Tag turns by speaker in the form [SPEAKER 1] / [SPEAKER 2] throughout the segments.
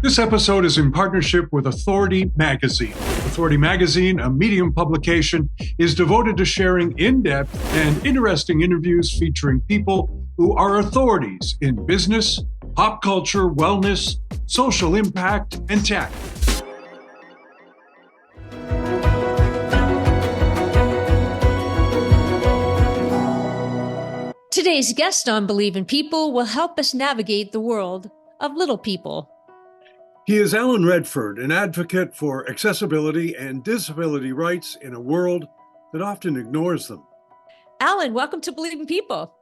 [SPEAKER 1] This episode is in partnership with Authority Magazine. Authority Magazine, a Medium publication, is devoted to sharing in-depth and interesting interviews featuring people who are authorities in business, pop culture, wellness, social impact, and tech.
[SPEAKER 2] Today's guest on Believe in People will help us navigate the world of little people.
[SPEAKER 1] He is Allan Redford, an advocate for accessibility and disability rights in a world that often ignores them.
[SPEAKER 2] Allan, welcome to Believe in People.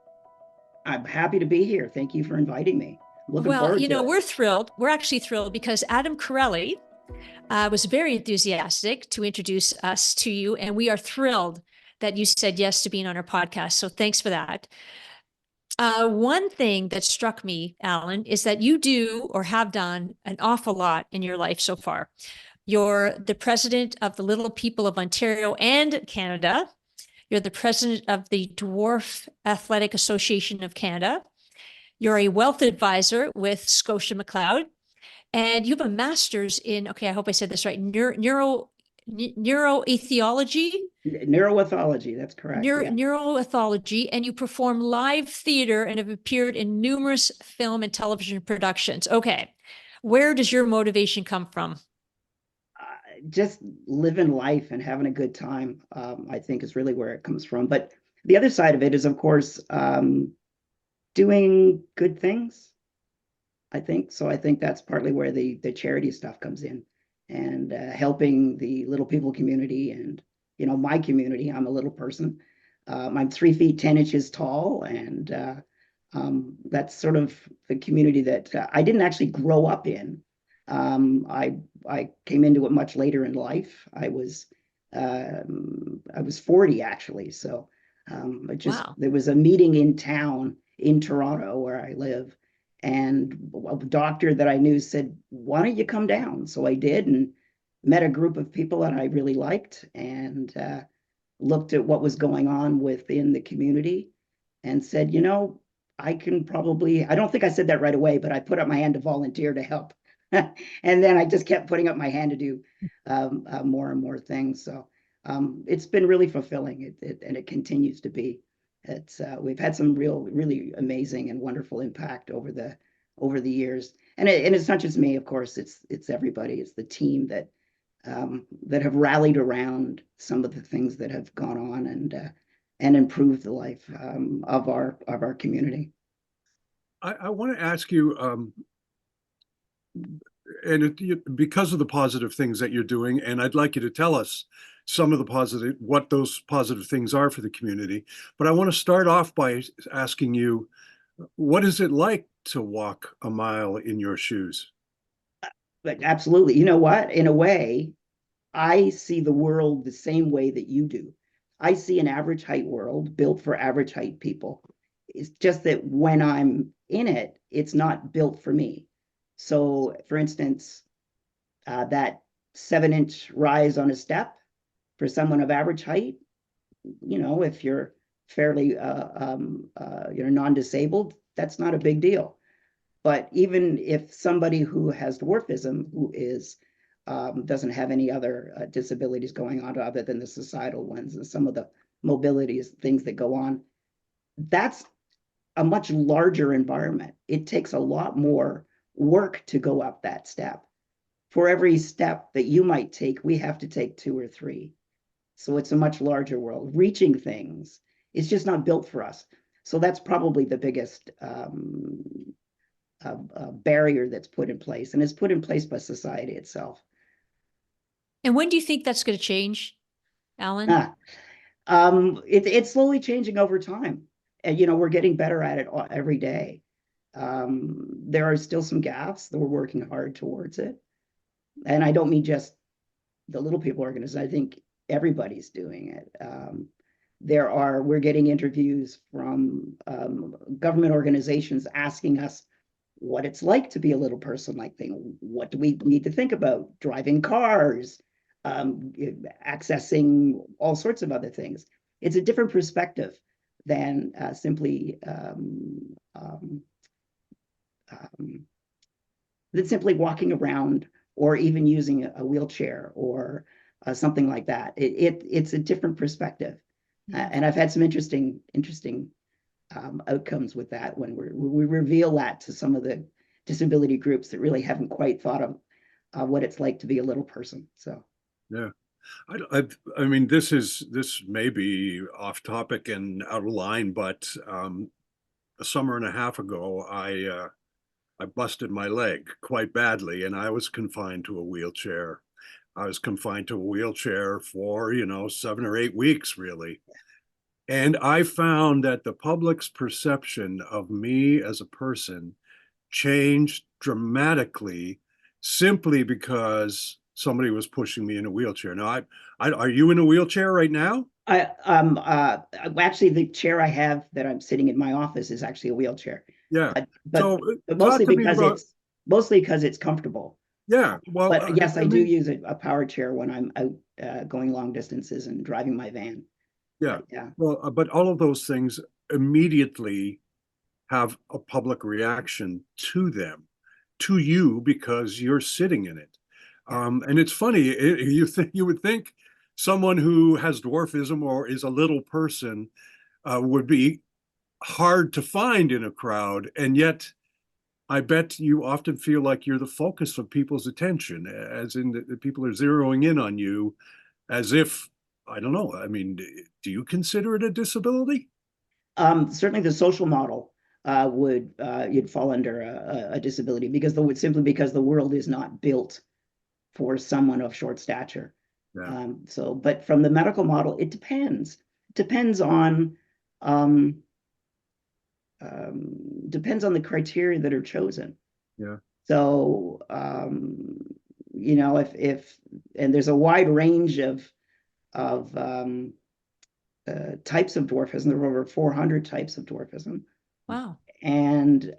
[SPEAKER 3] I'm happy to be here. Thank you for inviting me. Looking forward to it.
[SPEAKER 2] We're thrilled. We're actually thrilled because Adam Corelli was very enthusiastic to introduce us to you, and we are thrilled that you said yes to being on our podcast. So thanks for that. One thing that struck me, Allan, is that you do or have done an awful lot in your life so far. You're the president of the Little People of Ontario and Canada. You're the president of the Dwarf Athletic Association of Canada. You're a wealth advisor with Scotia McLeod. And you have a master's in, I hope I said this right, neuroethology?
[SPEAKER 3] Neuroethology, that's correct.
[SPEAKER 2] Neuroethology, and you perform live theater and have appeared in numerous film and television productions. Okay, where does your motivation come from?
[SPEAKER 3] Just living life and having a good time, I think is really where it comes from. But the other side of it is, of course, doing good things, I think. So I think that's partly where the charity stuff comes in, and helping the little people community and, my community. I'm a little person. I'm 3 feet 10 inches tall, and that's sort of the community that I didn't actually grow up in. I came into it much later in life. I was 40 actually. So
[SPEAKER 2] Wow.
[SPEAKER 3] There was a meeting in town in Toronto where I live, and a doctor that I knew said, "Why don't you come down?" So I did, and met a group of people that I really liked, and looked at what was going on within the community and said, I can probably, I don't think I said that right away, but I put up my hand to volunteer to help. And then I just kept putting up my hand to do more and more things. So it's been really fulfilling, and it continues to be. We've had some really amazing and wonderful impact over the years, and it's not just me, of course. It's everybody. It's the team that have rallied around some of the things that have gone on and improved the life of our community.
[SPEAKER 1] I want to ask you, because of the positive things that you're doing, and I'd like you to tell us some of what those positive things are for the community. But I want to start off by asking you, what is it like to walk a mile in your shoes?
[SPEAKER 3] But absolutely. You know what? In a way, I see the world the same way that you do. I see an average height world built for average height people. It's just that when I'm in it, it's not built for me. So, for instance, that 7-inch rise on a step for someone of average height, if you're fairly, non-disabled, that's not a big deal. But even if somebody who has dwarfism, who is doesn't have any other disabilities going on other than the societal ones and some of the mobilities, things that go on, that's a much larger environment. It takes a lot more work to go up that step. For every step that you might take, we have to take 2 or 3. So it's a much larger world. Reaching things, it's just not built for us. So that's probably the biggest barrier that's put in place, and it's put in place by society itself.
[SPEAKER 2] And when do you think that's going to change, Allan?
[SPEAKER 3] It's slowly changing over time. And, we're getting better at it every day. There are still some gaps that we're working hard towards it. And I don't mean just the little people organization. I think everybody's doing it. We're getting interviews from government organizations asking us what it's like to be a little person like thing. What do we need to think about? Driving cars, accessing all sorts of other things. It's a different perspective than simply than simply walking around or even using a wheelchair or something like that. It's a different perspective.
[SPEAKER 2] Yeah.
[SPEAKER 3] And I've had some interesting outcomes with that when we reveal that to some of the disability groups that really haven't quite thought of what it's like to be a little person. So
[SPEAKER 1] Yeah. I mean, this may be off topic and out of line, but a summer and a half ago, I busted my leg quite badly, and I was confined to a wheelchair. I was confined to a wheelchair for, 7 or 8 weeks, really. And I found that the public's perception of me as a person changed dramatically simply because somebody was pushing me in a wheelchair. Now, are you in a wheelchair right now?
[SPEAKER 3] Actually the chair I have that I'm sitting in my office is actually a wheelchair.
[SPEAKER 1] Yeah.
[SPEAKER 3] But
[SPEAKER 1] So talk
[SPEAKER 3] mostly
[SPEAKER 1] to me
[SPEAKER 3] because
[SPEAKER 1] about,
[SPEAKER 3] it's comfortable.
[SPEAKER 1] yeah. Well,
[SPEAKER 3] But yes, I
[SPEAKER 1] I
[SPEAKER 3] do
[SPEAKER 1] mean,
[SPEAKER 3] use a power chair when I'm out going long distances and driving my van.
[SPEAKER 1] yeah.
[SPEAKER 3] But yeah.
[SPEAKER 1] Well, but all of those things immediately have a public reaction to them, to you, because you're sitting in it. And it's funny, you would think someone who has dwarfism or is a little person would be hard to find in a crowd, and yet I bet you often feel like you're the focus of people's attention, as in the people are zeroing in on you, as if, I don't know. I mean, do you consider it a disability?
[SPEAKER 3] Certainly the social model would you'd fall under a disability because simply because the world is not built for someone of short stature.
[SPEAKER 1] Yeah.
[SPEAKER 3] But from the medical model, it depends. Depends on um, depends on the criteria that are chosen.
[SPEAKER 1] Yeah.
[SPEAKER 3] So if and there's a wide range of types of dwarfism. There are over 400 types of dwarfism.
[SPEAKER 2] Wow.
[SPEAKER 3] And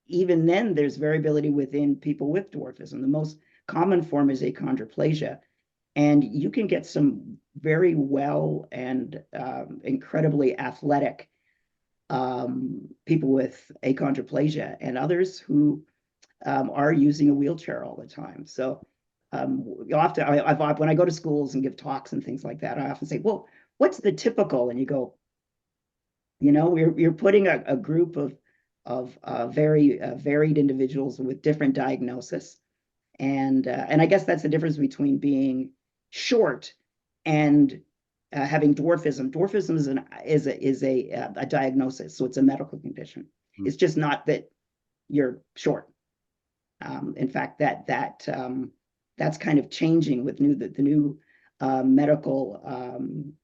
[SPEAKER 3] even then, there's variability within people with dwarfism. The most common form is achondroplasia. And you can get some very well and incredibly athletic people with achondroplasia and others who are using a wheelchair all the time. So often, when I go to schools and give talks and things like that, I often say, well, what's the typical? And you go, you're putting a group of very varied individuals with different diagnosis, and I guess that's the difference between being short and having dwarfism. Dwarfism is a diagnosis, so it's a medical condition.
[SPEAKER 1] Mm.
[SPEAKER 3] It's just not that you're short. In fact, that's kind of changing with the new medical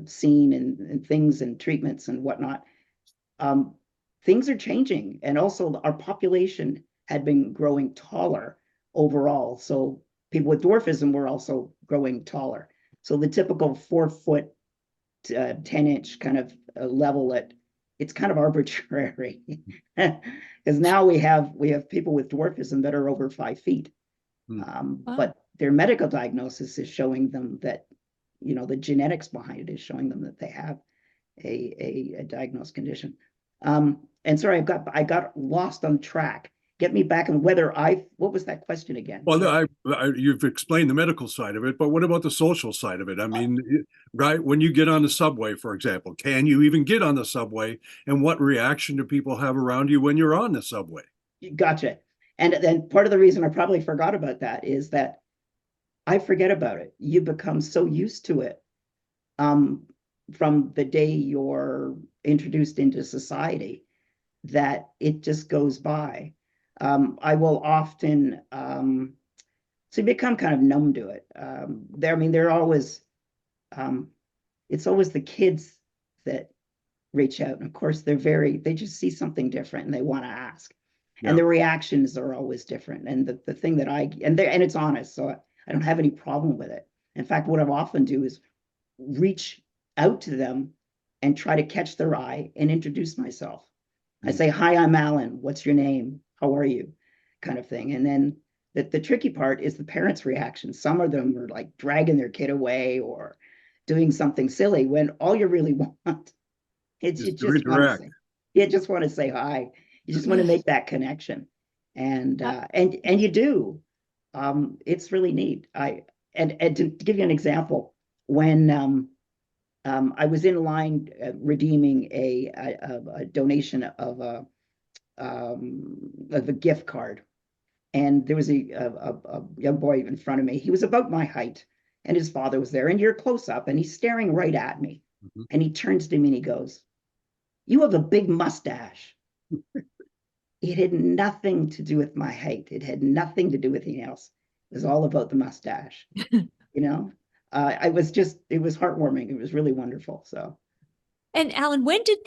[SPEAKER 3] scene and things and treatments and whatnot. Things are changing, and also our population had been growing taller overall. So people with dwarfism were also growing taller. So the typical 4 foot, 10-inch kind of level it's kind of arbitrary because now we have people with dwarfism that are over 5 feet.
[SPEAKER 1] Wow.
[SPEAKER 3] But their medical diagnosis is showing them that, the genetics behind it is showing them that they have a diagnosed condition. And sorry, I got lost on track. Get me back on what was that question again?
[SPEAKER 1] Well, you've explained the medical side of it, but what about the social side of it? I mean, right, when you get on the subway, for example, can you even get on the subway? And what reaction do people have around you when you're on the subway?
[SPEAKER 3] Gotcha. And then part of the reason I probably forgot about that is that I forget about it. You become so used to it from the day you're introduced into society that it just goes by. I will often, so you become kind of numb to it. They're always, it's always the kids that reach out. And of course, they just see something different and they want to ask.
[SPEAKER 1] Yeah.
[SPEAKER 3] And the reactions are always different. And the thing that and it's honest, so I don't have any problem with it. In fact, what I often do is reach out to them and try to catch their eye and introduce myself. I say, hi, I'm Allan. What's your name? How are you? Kind of thing. And then the tricky part is the parents' reaction. Some of them are like dragging their kid away or doing something silly when all you really want is you just want to say hi. You just want to make that connection. And you do. It's really neat. And to give you an example, when I was in line redeeming a donation of a gift card, and there was a young boy in front of me. He was about my height, and his father was there. And you're close up, and he's staring right at me.
[SPEAKER 1] Mhm.
[SPEAKER 3] And he turns to me and he goes, "You have a big mustache." It had nothing to do with my height. It had nothing to do with anything else. It was all about the mustache. You know, it was heartwarming. It was really wonderful. So,
[SPEAKER 2] And Allan, when did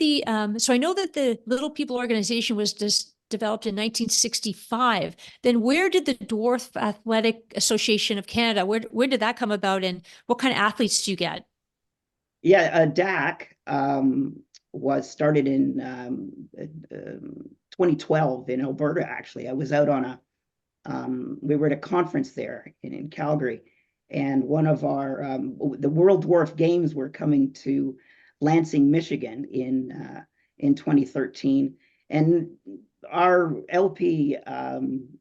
[SPEAKER 2] so I know that the Little People organization was just developed in 1965. Then where did the Dwarf Athletic Association of Canada, where did that come about, and what kind of athletes do you get?
[SPEAKER 3] yeah, DAC was started in 2012 in Alberta, actually. I was out on we were at a conference there in Calgary, and one of the World Dwarf Games were coming to Lansing, Michigan in 2013, and our LP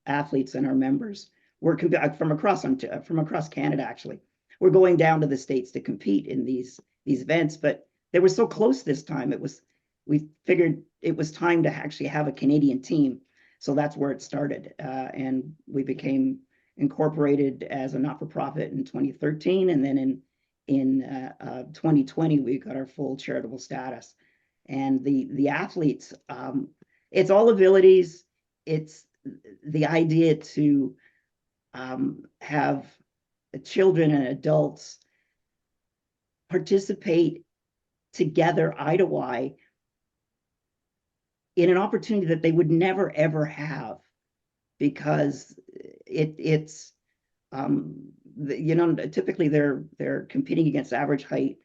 [SPEAKER 3] athletes and our members were from across Canada, actually. We're going down to the States to compete in these events, but they were so close this time. We figured it was time to actually have a Canadian team, so that's where it started, and we became incorporated as a not-for-profit in 2013, and then in 2020 we got our full charitable status. And the athletes, it's all abilities. It's the idea to have children and adults participate together eye to eye in an opportunity that they would never ever have, because it's typically they're competing against average height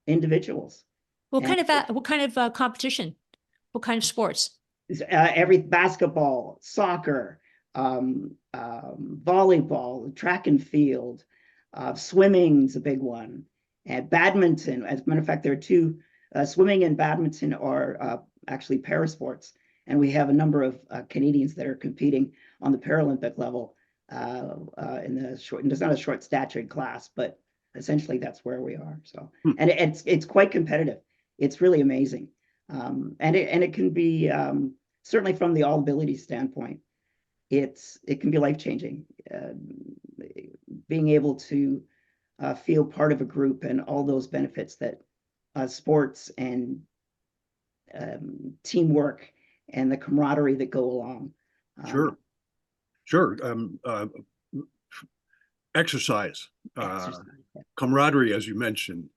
[SPEAKER 3] individuals.
[SPEAKER 2] What kind of competition? What kind of sports?
[SPEAKER 3] Every basketball, soccer, volleyball, track and field, swimming's a big one, and badminton. As a matter of fact, there are two. Swimming and badminton are actually parasports, and we have a number of Canadians that are competing on the Paralympic level in the short. There's not a short statured class, but essentially that's where we are. So, and it's quite competitive. It's really amazing, and it can be certainly from the all ability standpoint. It can be life changing. Being able to feel part of a group and all those benefits that sports and teamwork and the camaraderie that go along.
[SPEAKER 1] Sure. Exercise, camaraderie, as you mentioned,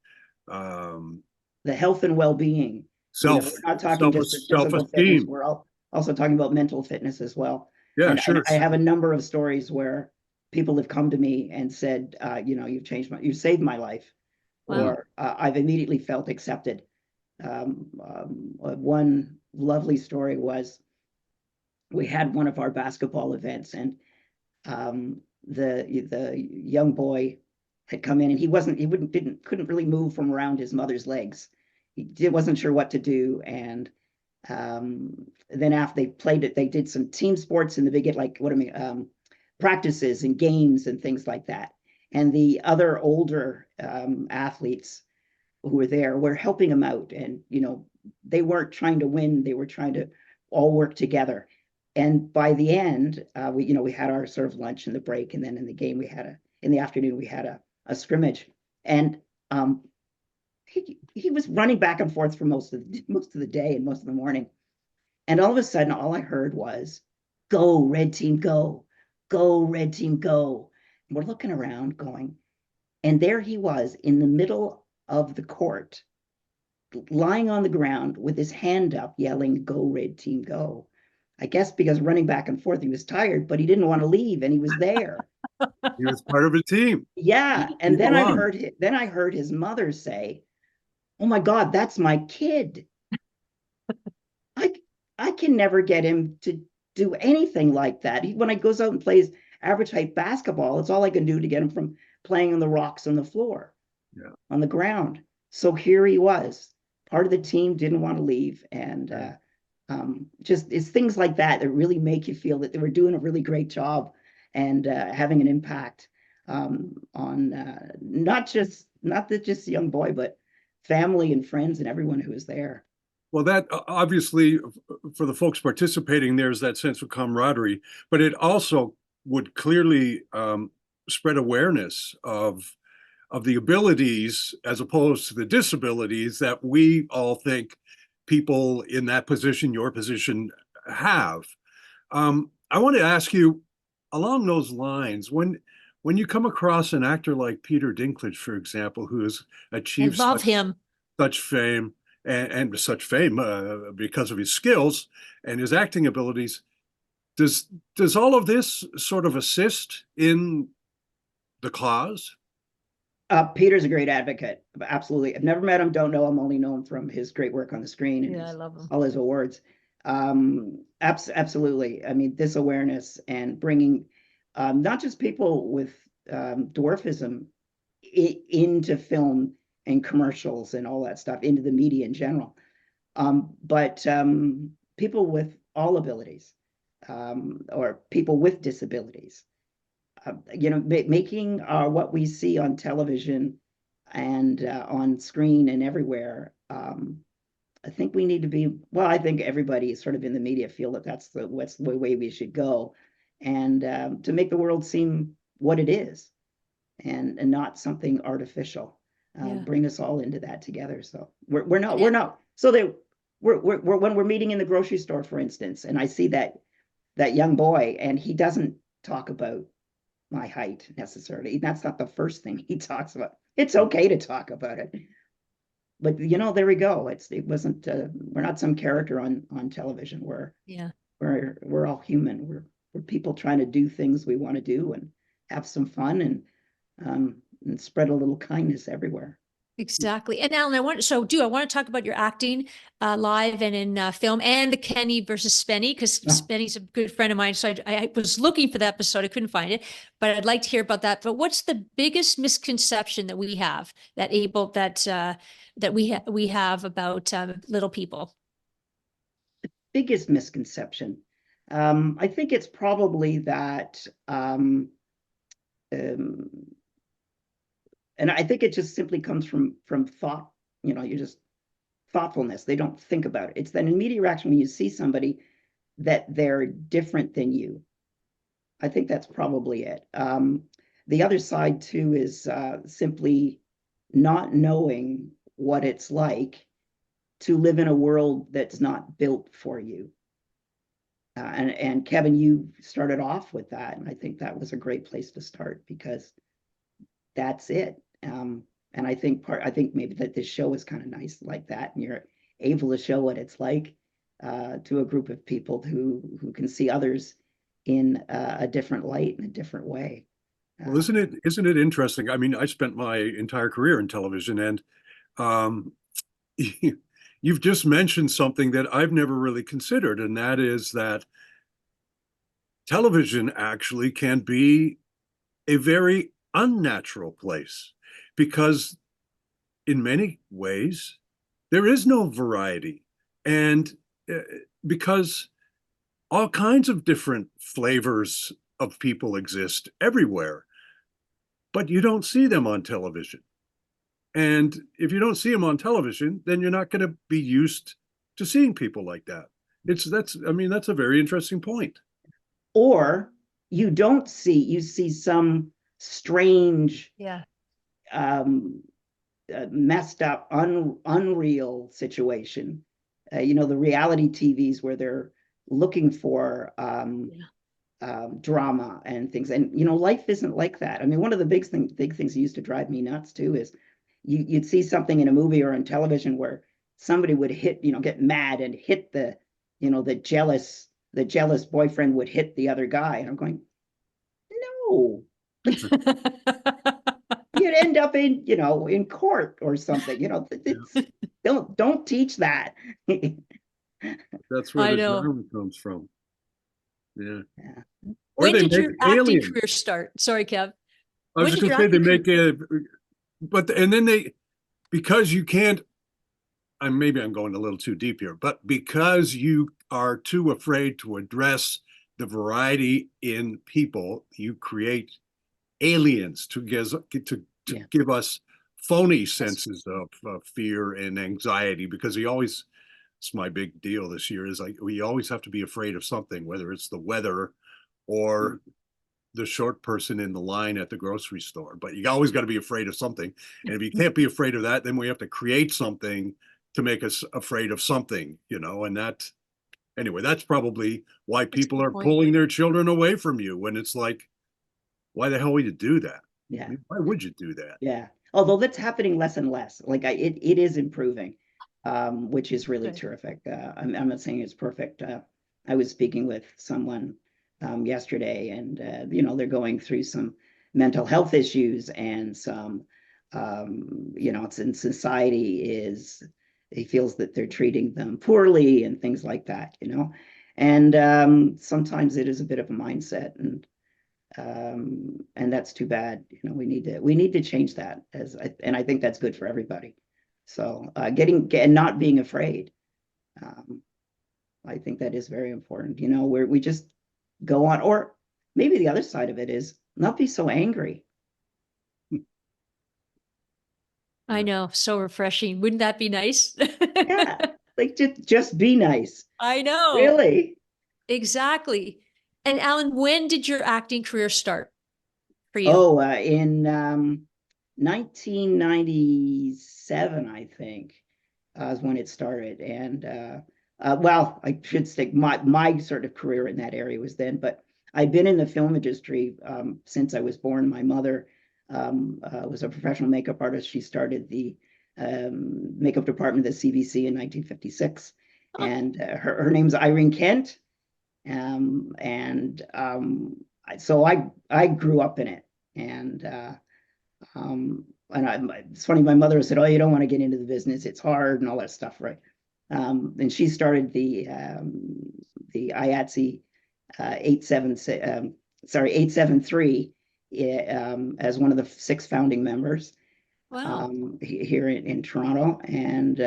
[SPEAKER 3] the health and well-being. We're not talking just physical fitness. We're also talking about mental fitness as well.
[SPEAKER 1] Yeah,
[SPEAKER 3] and
[SPEAKER 1] sure.
[SPEAKER 3] I have a number of stories where people have come to me and said, you've saved my life. Wow. Or I've immediately felt accepted. One lovely story was we had one of our basketball events, and the young boy had come in, and he couldn't really move from around his mother's legs. He wasn't sure what to do, and then after they played it, they did some team sports, and they get practices and games and things like that. And the other older athletes who were there were helping him out, and they weren't trying to win; they were trying to all work together. And by the end, we had our sort of lunch in the break, and then in the game in the afternoon we had a scrimmage, and he was running back and forth for most of the day and most of the morning, and all of a sudden, all I heard was, "Go Red Team, go! Go Red Team, go!" And we're looking around, going, and there he was in the middle of the court, lying on the ground with his hand up, yelling, "Go Red Team, go!" I guess because running back and forth, he was tired, but he didn't want to leave, and he was there.
[SPEAKER 1] He was part of a team.
[SPEAKER 3] Yeah, and then I heard his mother say, "Oh my God, that's my kid." I can never get him to do anything like that. When he goes out and plays average height basketball, it's all I can do to get him from playing on the rocks on the floor, on the ground. So here he was, part of the team, didn't want to leave, and Just it's things like that that really make you feel that they were doing a really great job and having an impact on not just the young boy, but family and friends and everyone who was there.
[SPEAKER 1] Well, that obviously, for the folks participating, there's that sense of camaraderie, but it also would clearly spread awareness of the abilities as opposed to the disabilities that we all think people in that position, your position, have. I want to ask you along those lines, when you come across an actor like Peter Dinklage, for example, who has
[SPEAKER 2] I
[SPEAKER 1] achieved
[SPEAKER 2] love him.
[SPEAKER 1] such fame and such fame because of his skills and his acting abilities, does all of this sort of assist in the cause?
[SPEAKER 3] Peter's a great advocate. Absolutely. I've never met him, don't know him, only know him from his great work on the screen and
[SPEAKER 2] Yeah, I love him.
[SPEAKER 3] all his awards. Absolutely. I mean, this awareness and bringing not just people with dwarfism into film and commercials and all that stuff, into the media in general, but people with all abilities or people with disabilities. Making what we see on television and on screen and everywhere. I think we need to be, well, I think everybody sort of in the media feel that that's the way we should go, and to make the world seem what it is and not something artificial.
[SPEAKER 2] Yeah.
[SPEAKER 3] Bring us all into that together. So we're not so that we're when we're meeting in the grocery store, for instance, and I see that young boy and he doesn't talk about my height necessarily. That's not the first thing he talks about. It's okay to talk about it, but there we go. It wasn't. We're not some character on television.
[SPEAKER 2] Yeah.
[SPEAKER 3] We're all human. We're people trying to do things we want to do and have some fun and spread a little kindness everywhere.
[SPEAKER 2] Exactly. And Allan, I want to talk about your acting live and in film and the Kenny versus Spenny, because Spenny's a good friend of mine. So I was looking for that episode. I couldn't find it, but I'd like to hear about that. But what's the biggest misconception that we have that we have about little people?
[SPEAKER 3] Biggest misconception. I think it's probably that and I think it just simply comes from thought. You're just thoughtfulness. They don't think about it. It's that immediate reaction when you see somebody that they're different than you. I think that's probably it. The other side too is simply not knowing what it's like to live in a world that's not built for you. And Kevin, you started off with that, and I think that was a great place to start because that's it. And I think maybe that this show is kind of nice like that, and you're able to show what it's like to a group of people who can see others in a different light in a different way.
[SPEAKER 1] Well, isn't it interesting? I mean, I spent my entire career in television, and you've just mentioned something that I've never really considered, and that is that television actually can be a very unnatural place because in many ways there is no variety, and because all kinds of different flavors of people exist everywhere, but you don't see them on television. And if you don't see them on television, then you're not going to be used to seeing people like that. That's a very interesting point.
[SPEAKER 3] Or you see some strange, messed up, unreal situation. The reality TVs where they're looking for drama and things. And life isn't like that. I mean, one of the big things that used to drive me nuts too is you'd see something in a movie or on television where somebody would get mad and hit the jealous boyfriend would hit the other guy, and I'm going, no. You'd end up in court or something. Don't teach that.
[SPEAKER 1] That's where the drama comes from. Yeah. Or
[SPEAKER 2] when did your acting career start? Sorry, Kev.
[SPEAKER 1] I was just going to say they make because you can't.
[SPEAKER 4] maybe I'm going a little too deep here, but because you are too afraid to address the variety in people, you create aliens to give us phony senses of fear and anxiety, because it's my big deal this year, is like we always have to be afraid of something, whether it's the weather or the short person in the line at the grocery store. But you always got to be afraid of something. And if you can't be afraid of that, then we have to create something to make us afraid of something, and anyway, that's probably why people are pulling their children away from you, when it's like, why the hell would you do that?
[SPEAKER 3] Yeah.
[SPEAKER 4] I mean, why would you do that?
[SPEAKER 3] Yeah. Although that's happening less and less. Like it is improving, which is really terrific. I'm not saying it's perfect. I was speaking with someone yesterday, and they're going through some mental health issues, and some it's in society he feels that they're treating them poorly and things like that, and sometimes it is a bit of a mindset, and that's too bad. We need to change that, and I think that's good for everybody. So not being afraid, I think that is very important. Where we just go on, or maybe the other side of it is not be so angry.
[SPEAKER 2] I know, so refreshing. Wouldn't that be nice?
[SPEAKER 3] Yeah, like just be nice.
[SPEAKER 2] I know.
[SPEAKER 3] Really?
[SPEAKER 2] Exactly. And Allan, when did your acting career start for you?
[SPEAKER 3] Oh, in 1997, I think, is when it started. And well, I should say my sort of career in that area was then, but I'd been in the film industry since I was born. My mother was a professional makeup artist. She started the makeup department at the CBC in 1956, and her name's Irene Kent. So I grew up in it, and it's funny. My mother said, "Oh, you don't want to get into the business; it's hard and all that stuff, right?" And she started the IATSE 873 as one of the 6 founding members.
[SPEAKER 2] Wow.
[SPEAKER 3] Here in Toronto, and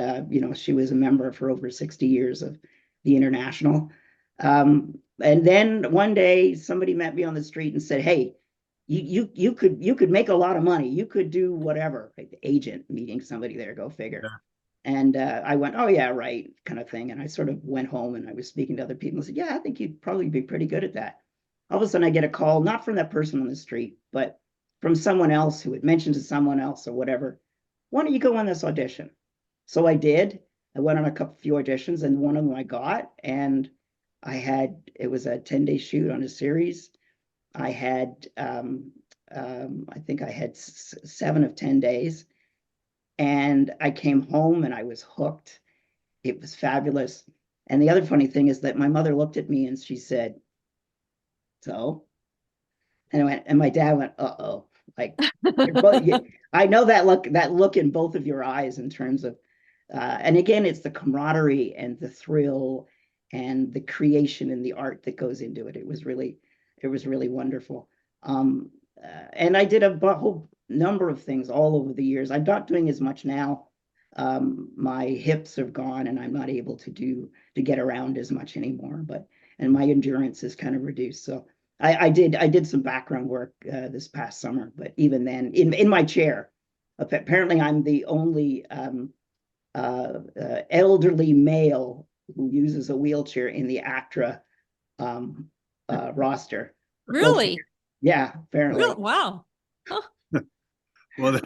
[SPEAKER 3] she was a member for over 60 years of the International. And then one day somebody met me on the street and said, "Hey, you could make a lot of money. You could do whatever." Like the agent meeting somebody there, go figure.
[SPEAKER 4] Yeah.
[SPEAKER 3] And I went, "Oh yeah, right," kind of thing. And I sort of went home, and I was speaking to other people and said, "Yeah, I think you'd probably be pretty good at that." All of a sudden I get a call, not from that person on the street, but from someone else who had mentioned to someone else or whatever, "Why don't you go on this audition?" So I did. I went on a few auditions, and one of them I got, and it was a 10-day shoot on a series. I had, I think I had 7 of 10 days, and I came home and I was hooked. It was fabulous. And the other funny thing is that my mother looked at me and she said, "So?" And my dad went, "Uh-oh." Like, I know that look in both of your eyes, in terms of, and again, it's the camaraderie and the thrill and the creation and the art that goes into it. It was really wonderful. And I did a whole number of things all over the years. I'm not doing as much now. My hips have gone, and I'm not able to get around as much anymore. And my endurance is kind of reduced. So I did some background work this past summer, but even then, in my chair. Apparently, I'm the only elderly male who uses a wheelchair in the ACTRA roster.
[SPEAKER 2] Really?
[SPEAKER 3] Yeah, apparently.
[SPEAKER 2] Wow. Huh.
[SPEAKER 4] Well,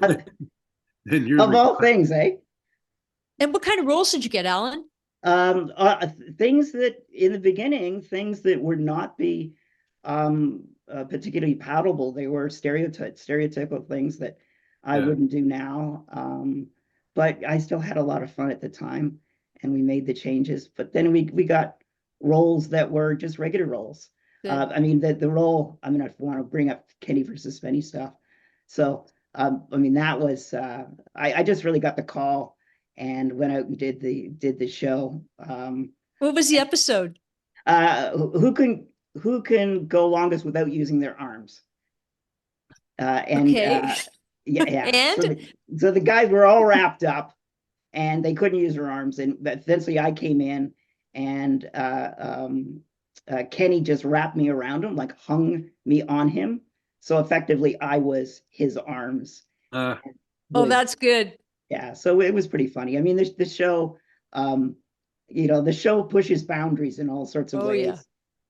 [SPEAKER 4] then you're
[SPEAKER 3] Of all things, eh?
[SPEAKER 2] And what kind of roles did you get, Allan?
[SPEAKER 3] Things that in the beginning, things that would not be particularly palatable. They were stereotypical things that I wouldn't do now. But I still had a lot of fun at the time, and we made the changes. But then we got roles that were just regular roles. I mean, the role, I mean, I want to bring up Kenny versus Spenny stuff. So, I mean, that was, I just really got the call and went out and did the show.
[SPEAKER 2] What was the episode?
[SPEAKER 3] Who can go longest without using their arms?
[SPEAKER 2] Okay.
[SPEAKER 3] Yeah.
[SPEAKER 2] And
[SPEAKER 3] so the guys were all wrapped up, and they couldn't use their arms. And eventually I came in, and Kenny just wrapped me around him, like hung me on him. So effectively I was his arms.
[SPEAKER 4] Uh,
[SPEAKER 2] Oh, that's good.
[SPEAKER 3] Yeah, so it was pretty funny. I mean, the show, the show pushes boundaries in all sorts of
[SPEAKER 2] Oh, yeah.
[SPEAKER 3] ways.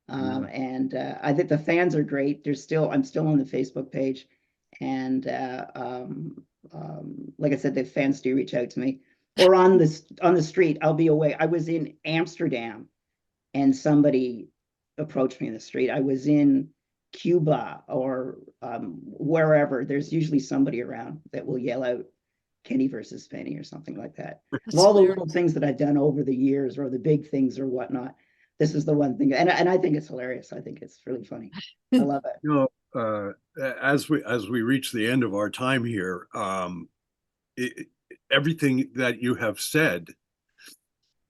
[SPEAKER 3] And I think the fans are great. I'm still on the Facebook page, and like I said, the fans do reach out to me, or on the street. I'll be away. I was in Amsterdam, and somebody approached me in the street. I was in Cuba or wherever. There's usually somebody around that will yell out Kenny versus Penny or something like that.
[SPEAKER 2] That's
[SPEAKER 3] Of all the
[SPEAKER 2] hilarious.
[SPEAKER 3] little things that I've done over the years, or the big things or whatnot, this is the one thing, and I think it's hilarious. I think it's really funny. I love it.
[SPEAKER 4] you know, as we reach the end of our time here, everything that you have said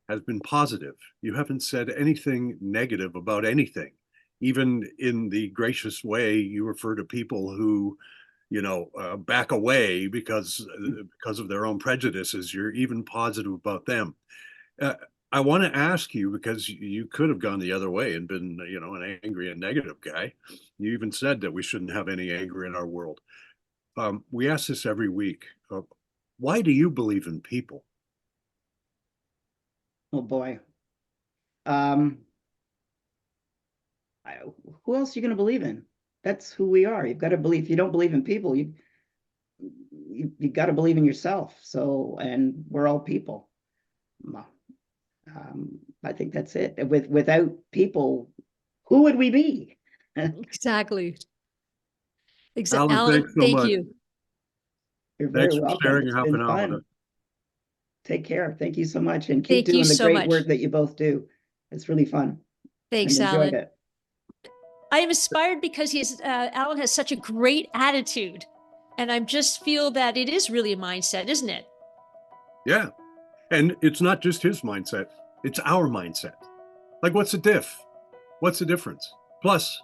[SPEAKER 4] has been positive. You haven't said anything negative about anything. Even in the gracious way you refer to people who, back away because of their own prejudices. You're even positive about them. I want to ask you, because you could have gone the other way and been, an angry and negative guy. You even said that we shouldn't have any anger in our world. We ask this every week. Why do you believe in people?
[SPEAKER 3] Oh boy. Who else are you going to believe in? That's who we are. You've got to believe. If you don't believe in people, you got to believe in yourself. So, and we're all people. I think that's it. Without people, who would we be?
[SPEAKER 2] Exactly.
[SPEAKER 4] Allan,
[SPEAKER 2] Allan,
[SPEAKER 4] thanks so
[SPEAKER 2] thank
[SPEAKER 4] much.
[SPEAKER 2] you.
[SPEAKER 3] You're
[SPEAKER 4] Thanks
[SPEAKER 3] very
[SPEAKER 4] for
[SPEAKER 3] welcome.
[SPEAKER 4] sharing
[SPEAKER 3] It's
[SPEAKER 4] half
[SPEAKER 3] been
[SPEAKER 4] an hour with
[SPEAKER 3] fun.
[SPEAKER 4] us.
[SPEAKER 3] Take care. Thank you so much, and keep
[SPEAKER 2] Thank you
[SPEAKER 3] doing the
[SPEAKER 2] so
[SPEAKER 3] great
[SPEAKER 2] much.
[SPEAKER 3] work that you both do. It's really fun.
[SPEAKER 2] Thanks,
[SPEAKER 3] I've enjoyed
[SPEAKER 2] Allan.
[SPEAKER 3] it.
[SPEAKER 2] I am inspired because Allan has such a great attitude. And I just feel that it is really a mindset, isn't it?
[SPEAKER 4] Yeah. And it's not just his mindset, it's our mindset. Like, what's the diff? What's the difference? Plus,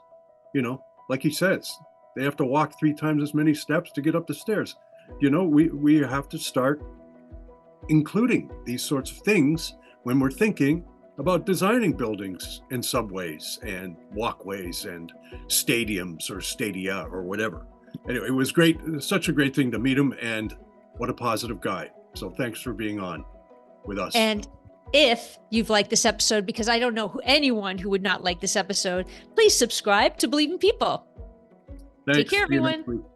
[SPEAKER 4] like he says, they have to walk 3 times as many steps to get up the stairs. We have to start including these sorts of things when we're thinking about designing buildings and subways and walkways and stadiums or stadia or whatever. Anyway, it was great. Such a great thing to meet him, and what a positive guy. So thanks for being on with us.
[SPEAKER 2] And if you've liked this episode, because I don't know anyone who would not like this episode, please subscribe to Believe in People.
[SPEAKER 4] Thanks.
[SPEAKER 2] Take care,
[SPEAKER 4] See you next
[SPEAKER 2] everyone.
[SPEAKER 4] week.